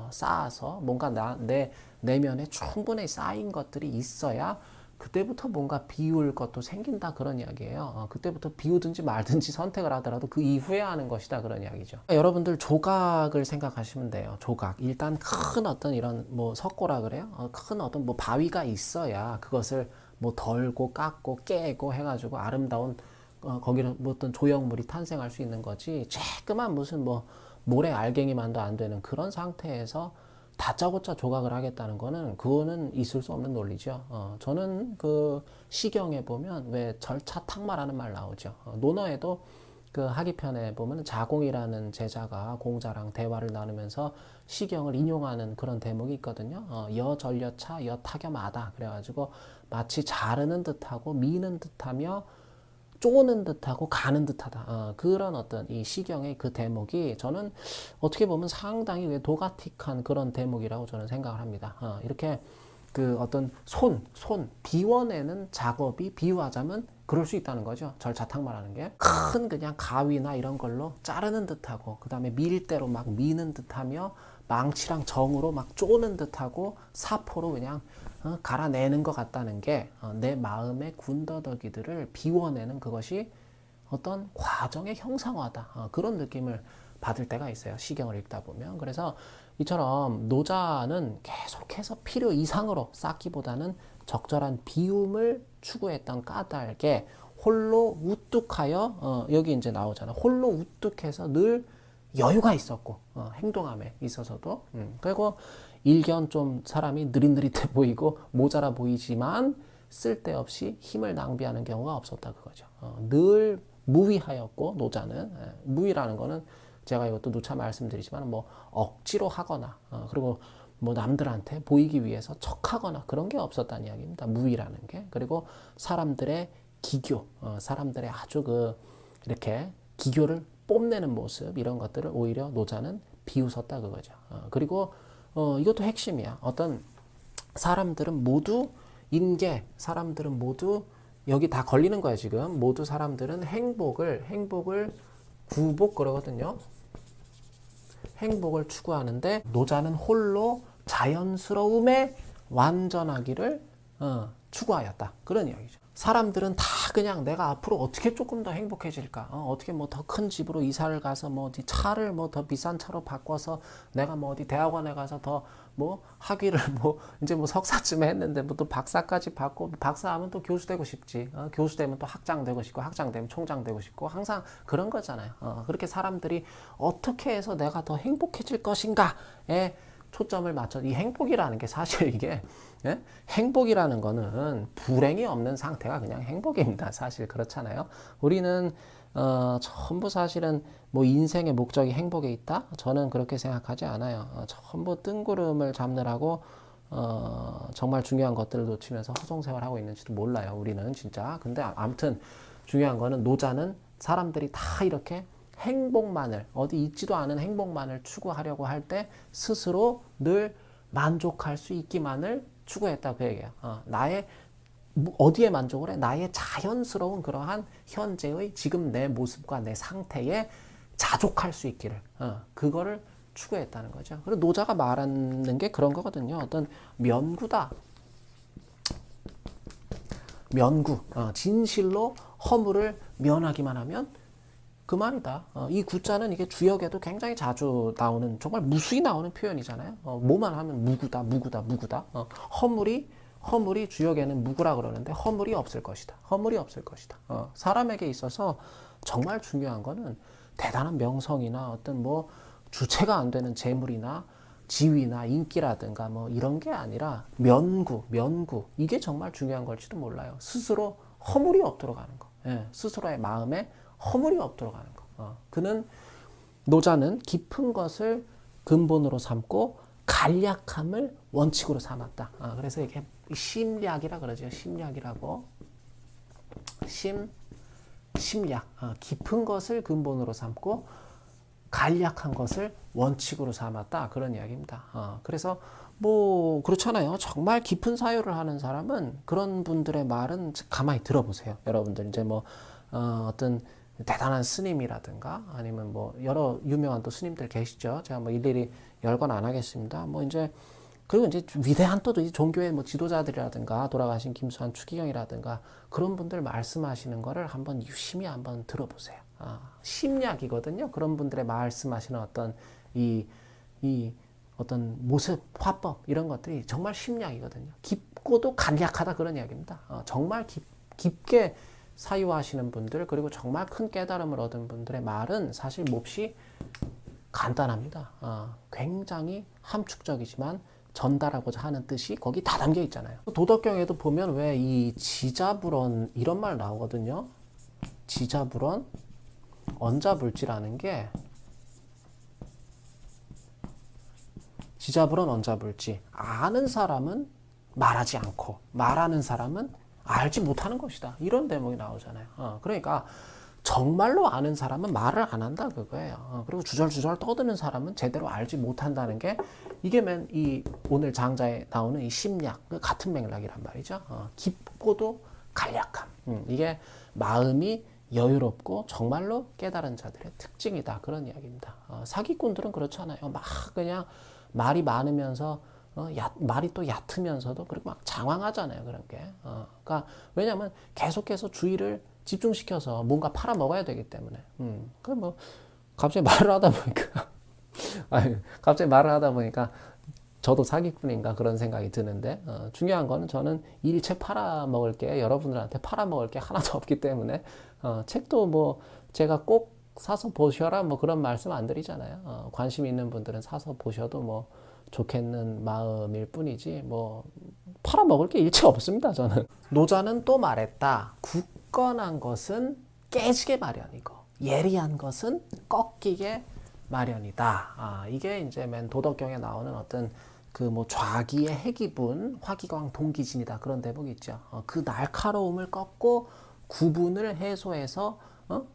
쌓아서 뭔가 내 내면에 충분히 쌓인 것들이 있어야 그때부터 뭔가 비울 것도 생긴다 그런 이야기예요. 그때부터 비우든지 말든지 선택을 하더라도 그 이후에 하는 것이다 그런 이야기죠. 여러분들 조각을 생각하시면 돼요. 조각. 일단 큰 어떤 이런 뭐 석고라 그래요. 큰 어떤 뭐 바위가 있어야 그것을 뭐 덜고 깎고 깨고 해가지고 아름다운 거기는 뭐 어떤 조형물이 탄생할 수 있는 거지. 쬐끄만 무슨 뭐 모래 알갱이만도 안 되는 그런 상태에서 다짜고짜 조각을 하겠다는 거는 그거는 있을 수 없는 논리죠. 저는 그 시경에 보면 왜 절차탁마라는 말 나오죠. 논어에도 그 하기편에 보면 자공이라는 제자가 공자랑 대화를 나누면서 시경을 인용하는 그런 대목이 있거든요. 여전려차 여타겸하다 그래가지고 마치 자르는 듯하고 미는 듯하며 쪼는 듯하고 가는 듯하다. 그런 어떤 이 시경의 그 대목이 저는 어떻게 보면 상당히 도가틱한 그런 대목이라고 저는 생각을 합니다. 이렇게 그 어떤 비워내는 작업이 비유하자면 그럴 수 있다는 거죠. 절차탁마라는 게. 큰 그냥 가위나 이런 걸로 자르는 듯하고, 그 다음에 밀대로 막 미는 듯하며, 망치랑 정으로 막 쪼는 듯하고, 사포로 그냥 갈아내는 것 같다는 게 내 마음의 군더더기들을 비워내는 그것이 어떤 과정의 형상화다. 그런 느낌을 받을 때가 있어요. 시경을 읽다 보면. 그래서 이처럼 노자는 계속해서 필요 이상으로 쌓기보다는 적절한 비움을 추구했던 까닭에 홀로 우뚝하여 여기 이제 나오잖아. 홀로 우뚝해서 늘 여유가 있었고 행동함에 있어서도 그리고 일견 좀 사람이 느릿느릿해 보이고 모자라 보이지만 쓸데없이 힘을 낭비하는 경우가 없었다 그거죠. 늘 무위하였고 노자는 무위라는 거는 제가 이것도 누차 말씀드리지만 뭐 억지로 하거나 그리고 뭐 남들한테 보이기 위해서 척하거나 그런 게 없었다는 이야기입니다. 무위라는 게. 그리고 사람들의 기교, 사람들의 아주 그 이렇게 기교를 뽐내는 모습 이런 것들을 오히려 노자는 비웃었다 그거죠. 그리고 이것도 핵심이야. 어떤 사람들은 모두 사람들은 모두 여기 다 걸리는 거야 지금. 모두 사람들은 행복을 구복 그러거든요. 행복을 추구하는데 노자는 홀로 자연스러움에 완전하기를 추구하였다. 그런 이야기죠. 사람들은 다 그냥 내가 앞으로 어떻게 조금 더 행복해질까? 어떻게 뭐 더 큰 집으로 이사를 가서 뭐 어디 차를 뭐 더 비싼 차로 바꿔서 내가 뭐 어디 대학원에 가서 더 뭐 학위를 뭐 이제 뭐 석사쯤에 했는데 뭐 또 박사까지 받고 박사하면 또 교수 되고 싶지. 교수 되면 또 학장 되고 싶고 학장 되면 총장 되고 싶고 항상 그런 거잖아요. 그렇게 사람들이 어떻게 해서 내가 더 행복해질 것인가에 초점을 맞춰. 이 행복이라는 게 사실 이게 행복이라는 거는 불행이 없는 상태가 그냥 행복입니다. 사실 그렇잖아요. 우리는 전부 사실은 뭐 인생의 목적이 행복에 있다? 저는 그렇게 생각하지 않아요. 전부 뜬구름을 잡느라고 정말 중요한 것들을 놓치면서 허송세월하고 있는지도 몰라요. 우리는 진짜. 근데 아무튼 중요한 거는 노자는 사람들이 다 이렇게 행복만을 어디 있지도 않은 행복만을 추구하려고 할 때 스스로 늘 만족할 수 있기만을 추구했다 그 얘기야. 나의 어디에 만족을 해? 나의 자연스러운 그러한 현재의 지금 내 모습과 내 상태에 자족할 수 있기를 그거를 추구했다는 거죠. 그리고 노자가 말하는 게 그런 거거든요. 어떤 면구다. 면구. 진실로 허물을 면하기만 하면 그 말이다. 이 구자는 이게 주역에도 굉장히 자주 나오는 정말 무수히 나오는 표현이잖아요. 뭐만 하면 무구다, 무구다, 무구다. 허물이 주역에는 무구라 그러는데 허물이 없을 것이다. 허물이 없을 것이다. 사람에게 있어서 정말 중요한 거는 대단한 명성이나 어떤 뭐 주체가 안 되는 재물이나 지위나 인기라든가 뭐 이런 게 아니라 면구 이게 정말 중요한 걸지도 몰라요. 스스로 허물이 없도록 하는 거. 스스로의 마음에 허물이 없도록 하는 거. 노자는 깊은 것을 근본으로 삼고 간략함을 원칙으로 삼았다. 그래서 이게 심략이라 그러죠. 심략이라고. 심약, 깊은 것을 근본으로 삼고 간략한 것을 원칙으로 삼았다. 그런 이야기입니다. 그래서 뭐 그렇잖아요. 정말 깊은 사유를 하는 사람은 그런 분들의 말은 가만히 들어보세요. 여러분들 이제 뭐 어떤 대단한 스님이라든가 아니면 뭐 여러 유명한 또 스님들 계시죠. 제가 뭐 일일이 열건 안 하겠습니다. 뭐 이제 그리고 이제 위대한 또 종교의 뭐 지도자들이라든가 돌아가신 김수환 추기경이라든가 그런 분들 말씀하시는 거를 한번 유심히 한번 들어보세요. 심리학이거든요. 그런 분들의 말씀하시는 어떤 이 어떤 모습, 화법 이런 것들이 정말 심리학이거든요. 깊고도 간략하다 그런 이야기입니다. 정말 깊게 사유하시는 분들 그리고 정말 큰 깨달음을 얻은 분들의 말은 사실 몹시 간단합니다. 굉장히 함축적이지만 전달하고자 하는 뜻이 거기 다 담겨 있잖아요. 도덕경에도 보면 왜 이 지자불언 이런 말 나오거든요. 지자불언 언자불지라는 게 지자불언 언자불지 아는 사람은 말하지 않고 말하는 사람은 알지 못하는 것이다. 이런 대목이 나오잖아요. 그러니까 정말로 아는 사람은 말을 안 한다 그거예요. 그리고 주절주절 떠드는 사람은 제대로 알지 못한다는 게 이게 맨 이 오늘 장자에 나오는 이 심리학 같은 맥락이란 말이죠. 깊고도 간략함. 이게 마음이 여유롭고 정말로 깨달은 자들의 특징이다. 그런 이야기입니다. 사기꾼들은 그렇잖아요. 막 그냥 말이 많으면서 말이 또 얕으면서도 그리고 막 장황하잖아요. 그런 게. 그러니까 왜냐하면 계속해서 주의를 집중시켜서 뭔가 팔아먹어야 되기 때문에. 그 뭐 갑자기 말을 하다 보니까 갑자기 말을 하다 보니까 저도 사기꾼인가 그런 생각이 드는데 중요한 거는 저는 일체 팔아먹을 게 여러분들한테 팔아먹을 게 하나도 없기 때문에 책도 뭐 제가 꼭 사서 보셔라 뭐 그런 말씀 안 드리잖아요. 관심 있는 분들은 사서 보셔도 뭐 좋겠는 마음일 뿐이지 뭐 팔아먹을 게 일체 없습니다. 저는. 노자는 또 말했다. 굳건한 것은 깨지게 마련이고 예리한 것은 꺾이게 마련이다. 이게 이제 맨 도덕경에 나오는 어떤 그 뭐 좌기의 해기분, 화기광 동기진이다 그런 대목이 있죠. 그 날카로움을 꺾고 구분을 해소해서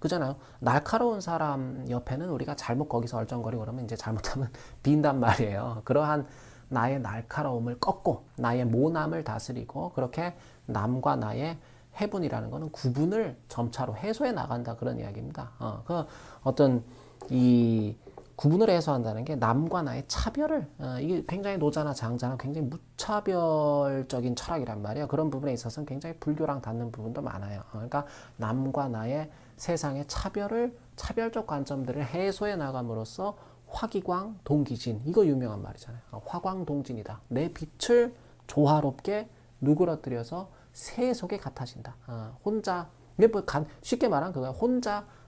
그잖아요. 날카로운 사람 옆에는 우리가 잘못 거기서 얼쩡거리고 그러면 이제 잘못하면 빈단 말이에요. 그러한 나의 날카로움을 꺾고 나의 모남을 다스리고 그렇게 남과 나의 해분이라는 것은 구분을 점차로 해소해 나간다 그런 이야기입니다. 그 어떤 이 구분을 해소한다는 게 남과 나의 차별을 이게 굉장히 노자나 장자나 굉장히 무차별적인 철학이란 말이에요. 그런 부분에 있어서는 굉장히 불교랑 닿는 부분도 많아요. 그러니까 남과 나의 세상의 차별을 차별적 관점들을 해소해 나감으로써 화기광 동기진 이거 유명한 말이잖아요. 화광동진이다. 내 빛을 조화롭게 누그러뜨려서 새 속에 같아진다. 혼자 이게 뭐 쉽게 말하면 그거야.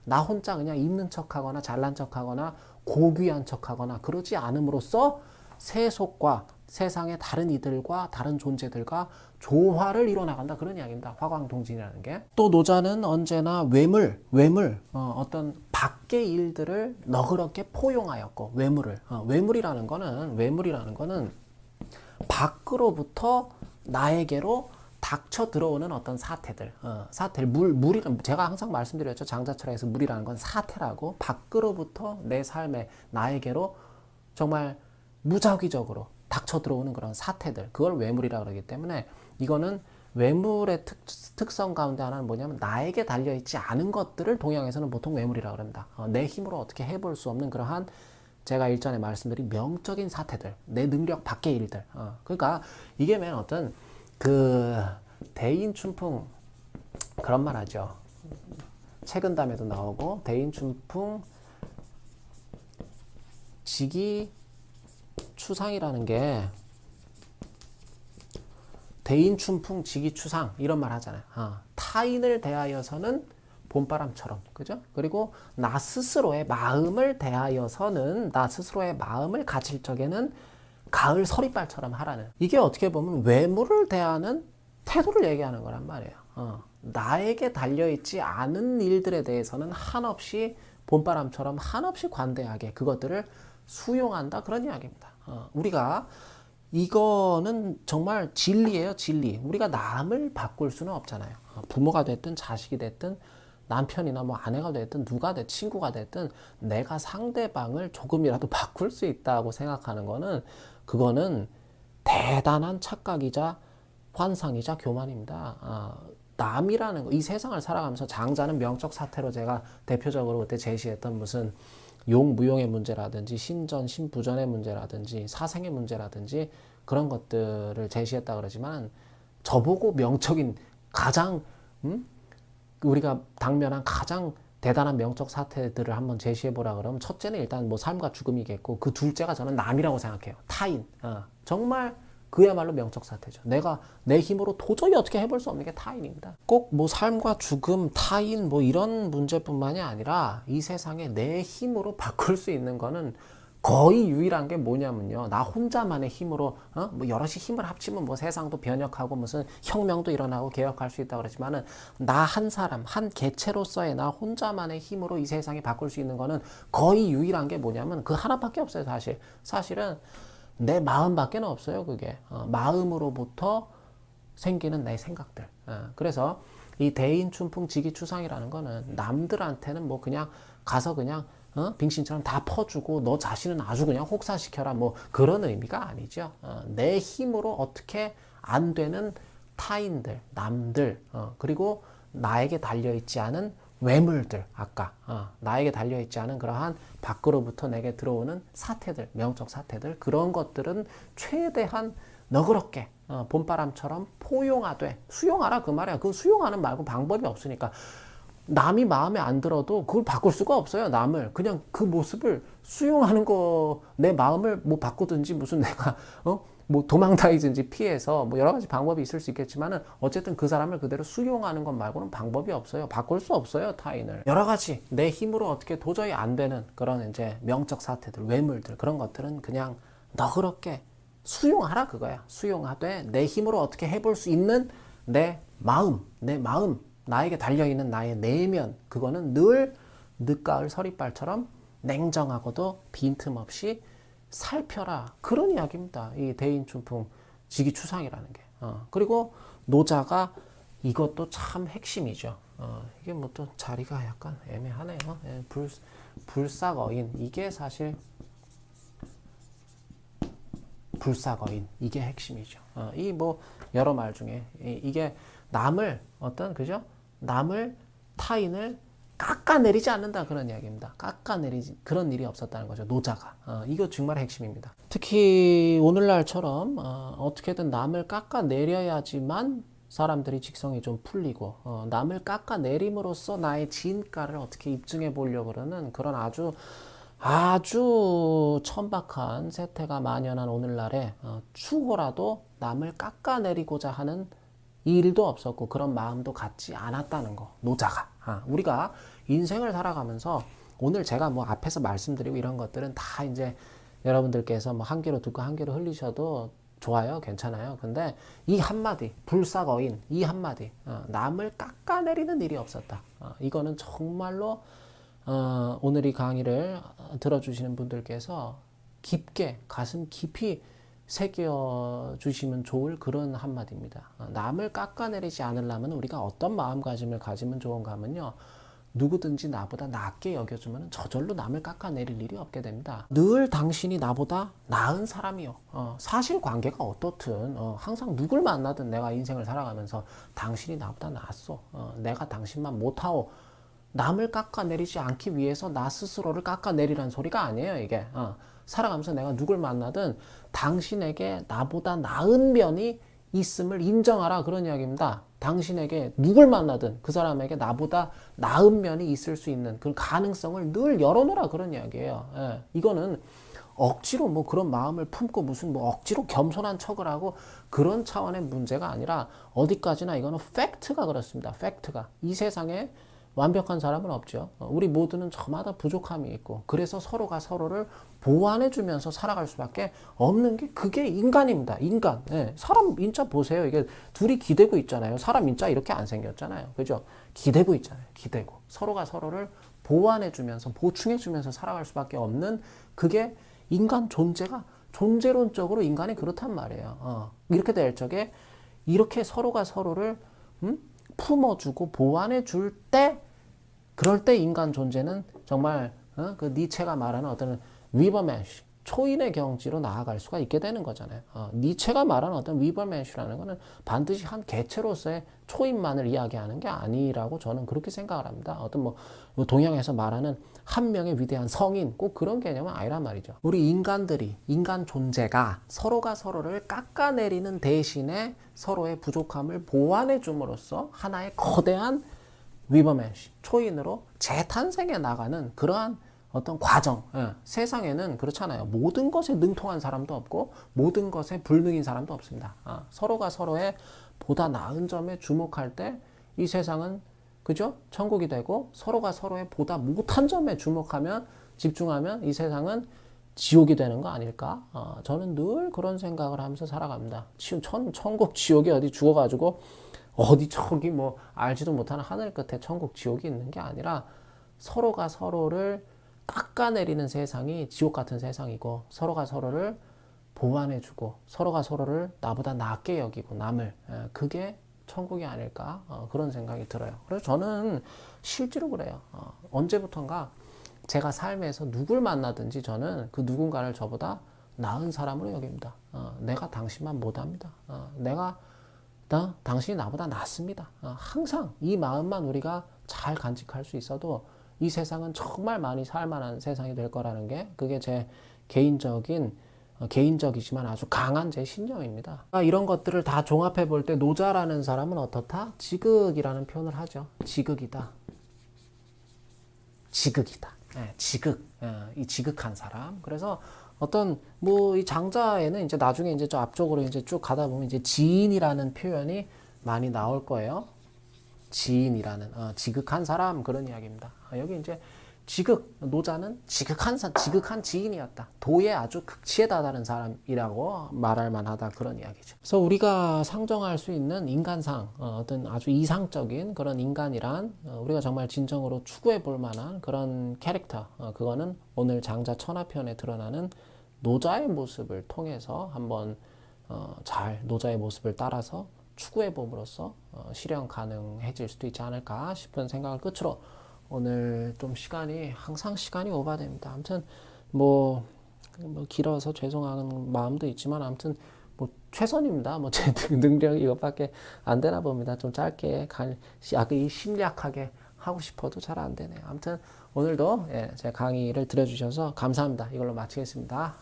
나 혼자 그냥 있는 척하거나 잘난 척하거나 고귀한 척하거나 그러지 않음으로써 세속과 세상의 다른 이들과 다른 존재들과 조화를 이뤄나간다 그런 이야기입니다. 화광동진이라는 게. 또 노자는 언제나 외물 어떤 밖의 일들을 너그럽게 포용하였고 외물이라는 거는 밖으로부터 나에게로 닥쳐 들어오는 어떤 사태들, 물이란 제가 항상 말씀드렸죠. 장자철학에서 물이라는 건 사태라고 밖으로부터 내 삶에 나에게로 정말 무작위적으로 닥쳐 들어오는 그런 사태들, 그걸 외물이라 그러기 때문에 이거는 외물의 특성 가운데 하나는 뭐냐면 나에게 달려있지 않은 것들을 동양에서는 보통 외물이라 그럽니다. 내 힘으로 어떻게 해볼 수 없는 그러한 제가 일전에 말씀드린 명적인 사태들, 내 능력 밖의 일들. 그러니까 이게 맨 어떤 그 대인춘풍 그런 말 하죠. 책은담에도 나오고 대인춘풍 지기추상이라는 게 대인춘풍 지기추상 이런 말 하잖아요. 타인을 대하여서는 봄바람처럼 그죠? 그리고 나 스스로의 마음을 대하여서는 나 스스로의 마음을 가질 적에는 가을 서리발처럼 하라는 이게 어떻게 보면 외물을 대하는 태도를 얘기하는 거란 말이에요. 나에게 달려있지 않은 일들에 대해서는 한없이 봄바람처럼 한없이 관대하게 그것들을 수용한다 그런 이야기입니다. 우리가 이거는 정말 진리예요. 진리. 우리가 남을 바꿀 수는 없잖아요. 부모가 됐든 자식이 됐든 남편이나 뭐 아내가 됐든 누가 됐든 친구가 됐든 내가 상대방을 조금이라도 바꿀 수 있다고 생각하는 거는 그거는 대단한 착각이자 환상이자 교만입니다. 남이라는 거, 이 세상을 살아가면서 장자는 명적 사태로 제가 대표적으로 그때 제시했던 무슨 용무용의 문제라든지 신전 신부전의 문제라든지 사생의 문제라든지 그런 것들을 제시했다 그러지만 저보고 명적인 가장 우리가 당면한 가장 대단한 명적 사태들을 한번 제시해 보라 그러면 첫째는 일단 뭐 삶과 죽음이겠고 그 둘째가 저는 남이라고 생각해요. 타인. 정말 그야말로 명적 사태죠. 내가 내 힘으로 도저히 어떻게 해볼 수 없는 게 타인입니다. 꼭 뭐 삶과 죽음, 타인 뭐 이런 문제뿐만이 아니라 이 세상에 내 힘으로 바꿀 수 있는 거는 거의 유일한 게 뭐냐면요. 나 혼자만의 힘으로 뭐 여럿이 힘을 합치면 뭐 세상도 변혁하고 무슨 혁명도 일어나고 개혁할 수 있다 그러지만은 나 한 사람, 한 개체로서의 나 혼자만의 힘으로 이 세상이 바꿀 수 있는 거는 거의 유일한 게 뭐냐면 그 하나밖에 없어요, 사실. 사실은 내 마음밖에 없어요, 그게. 마음으로부터 생기는 내 생각들. 그래서 이 대인춘풍 지기추상이라는 거는 남들한테는 뭐 그냥 가서 그냥 빙신처럼 다 퍼주고 너 자신은 아주 그냥 혹사시켜라 뭐 그런 의미가 아니죠. 내 힘으로 어떻게 안 되는 타인들, 남들, 그리고 나에게 달려있지 않은 외물들, 아까 나에게 달려있지 않은 그러한 밖으로부터 내게 들어오는 사태들, 명적 사태들, 그런 것들은 최대한 너그럽게 봄바람처럼 포용하되 수용하라 그 말이야. 그 수용하는 말고 방법이 없으니까 남이 마음에 안 들어도 그걸 바꿀 수가 없어요. 남을 그냥 그 모습을 수용하는 거, 내 마음을 뭐 바꾸든지 무슨 내가 뭐 도망다니든지 피해서 뭐 여러 가지 방법이 있을 수 있겠지만은 어쨌든 그 사람을 그대로 수용하는 것 말고는 방법이 없어요. 바꿀 수 없어요, 타인을. 여러 가지 내 힘으로 어떻게 도저히 안 되는 그런 이제 명적 사태들, 외물들 그런 것들은 그냥 너그럽게 수용하라 그거야. 수용하되 내 힘으로 어떻게 해볼 수 있는 내 마음, 나에게 달려있는 나의 내면, 그거는 늘 늦가을 서리발처럼 냉정하고도 빈틈없이 살펴라. 그런 이야기입니다. 이 대인춘풍 지기추상이라는 게. 그리고 노자가 이것도 참 핵심이죠. 이게 뭐 또 자리가 약간 애매하네요. 예, 불사거인. 이게 사실 불사거인. 이게 핵심이죠. 이 뭐 여러 말 중에 이게 남을 그죠? 남을 타인을 깎아내리지 않는다 그런 이야기입니다. 깎아내리지 그런 일이 없었다는 거죠. 노자가. 이거 정말 핵심입니다. 특히 오늘날처럼 어떻게든 남을 깎아내려야지만 사람들이 직성이 좀 풀리고 남을 깎아내림으로써 나의 진가를 어떻게 입증해 보려고 그러는 그런 아주 천박한 세태가 만연한 오늘날에 추호라도 남을 깎아내리고자 하는 일도 없었고 그런 마음도 갖지 않았다는 거. 노자가. 우리가 인생을 살아가면서 오늘 제가 뭐 앞에서 말씀드리고 이런 것들은 다 이제 여러분들께서 뭐 한 귀로 듣고 한 귀로 흘리셔도 좋아요. 괜찮아요. 근데 이 한마디, 불사거인 이 한마디, 남을 깎아내리는 일이 없었다. 이거는 정말로 오늘 이 강의를 들어주시는 분들께서 깊게 가슴 깊이 새겨주시면 좋을 그런 한마디입니다. 남을 깎아내리지 않으려면 우리가 어떤 마음가짐을 가지면 좋은가 하면요. 누구든지 나보다 낫게 여겨주면 저절로 남을 깎아내릴 일이 없게 됩니다. 늘 당신이 나보다 나은 사람이요. 사실관계가 어떻든 항상 누굴 만나든 내가 인생을 살아가면서 당신이 나보다 낫소. 내가 당신만 못하오. 남을 깎아내리지 않기 위해서 나 스스로를 깎아내리란 소리가 아니에요. 이게 살아가면서 내가 누굴 만나든 당신에게 나보다 나은 면이 있음을 인정하라 그런 이야기입니다. 당신에게 누굴 만나든 그 사람에게 나보다 나은 면이 있을 수 있는 그 가능성을 늘 열어놓으라 그런 이야기예요. 이거는 억지로 뭐 그런 마음을 품고 무슨 뭐 억지로 겸손한 척을 하고 그런 차원의 문제가 아니라 어디까지나 이거는 팩트가 그렇습니다. 팩트가. 이 세상에 완벽한 사람은 없죠. 우리 모두는 저마다 부족함이 있고 그래서 서로가 서로를 보완해주면서 살아갈 수밖에 없는 게 그게 인간입니다. 인간. 사람 인자 보세요. 이게 둘이 기대고 있잖아요. 사람 인자 이렇게 안 생겼잖아요. 그죠? 기대고 있잖아요. 기대고. 서로가 서로를 보완해주면서 보충해주면서 살아갈 수밖에 없는 그게 인간 존재론적으로 인간이 그렇단 말이에요. 이렇게 될 적에 이렇게 서로가 서로를 품어주고 보완해 줄 때 그럴 때 인간 존재는 정말 그 니체가 말하는 어떤 위버맨시, 초인의 경지로 나아갈 수가 있게 되는 거잖아요. 니체가 말하는 어떤 위버맨시라는 거는 반드시 한 개체로서의 초인만을 이야기하는 게 아니라고 저는 그렇게 생각을 합니다. 어떤 뭐 동양에서 말하는 한 명의 위대한 성인 꼭 그런 개념은 아니란 말이죠. 우리 인간들이 인간 존재가 서로가 서로를 깎아내리는 대신에 서로의 부족함을 보완해 줌으로써 하나의 거대한 위버맨시, 초인으로 재탄생해 나가는 그러한 어떤 과정. 세상에는 그렇잖아요. 모든 것에 능통한 사람도 없고 모든 것에 불능인 사람도 없습니다. 서로가 서로의 보다 나은 점에 주목할 때 이 세상은 그죠? 천국이 되고 서로가 서로의 보다 못한 점에 주목하면 집중하면 이 세상은 지옥이 되는 거 아닐까? 저는 늘 그런 생각을 하면서 살아갑니다. 천국 지옥이 어디 죽어가지고 어디 저기 뭐 알지도 못하는 하늘 끝에 천국 지옥이 있는 게 아니라 서로가 서로를 깎아내리는 세상이 지옥 같은 세상이고 서로가 서로를 보완해주고 서로가 서로를 나보다 낫게 여기고 남을 그게 천국이 아닐까 그런 생각이 들어요. 그래서 저는 실제로 그래요. 언제부턴가 제가 삶에서 누굴 만나든지 저는 그 누군가를 저보다 나은 사람으로 여깁니다. 내가 당신만 못합니다. 당신이 나보다 낫습니다. 항상 이 마음만 우리가 잘 간직할 수 있어도 이 세상은 정말 많이 살만한 세상이 될 거라는 게 그게 제 개인적이지만 아주 강한 제 신념입니다. 이런 것들을 다 종합해 볼 때 노자라는 사람은 어떻다? 지극이라는 표현을 하죠. 지극이다. 지극이다. 지극. 이 지극한 사람. 그래서 어떤 뭐 이 장자에는 이제 나중에 이제 저 앞쪽으로 이제 쭉 가다 보면 이제 지인이라는 표현이 많이 나올 거예요. 지인이라는 지극한 사람 그런 이야기입니다. 여기 이제 노자는 지극한 지인이었다. 도의 아주 극치에 다다른 사람이라고 말할 만하다 그런 이야기죠. 그래서 우리가 상정할 수 있는 인간상 어떤 아주 이상적인 그런 인간이란 우리가 정말 진정으로 추구해 볼 만한 그런 캐릭터 그거는 오늘 장자 천하편에 드러나는 노자의 모습을 통해서 한번 잘 노자의 모습을 따라서 추구해 봄으로써 실현 가능해질 수도 있지 않을까 싶은 생각을 끝으로 오늘 좀 항상 시간이 오버됩니다. 아무튼 뭐 길어서 죄송한 마음도 있지만 아무튼 뭐 최선입니다. 뭐 제 능력 이것밖에 안 되나 봅니다. 좀 짧게 심리학하게 하고 싶어도 잘 안 되네요. 아무튼 오늘도 제 강의를 들어주셔서 감사합니다. 이걸로 마치겠습니다.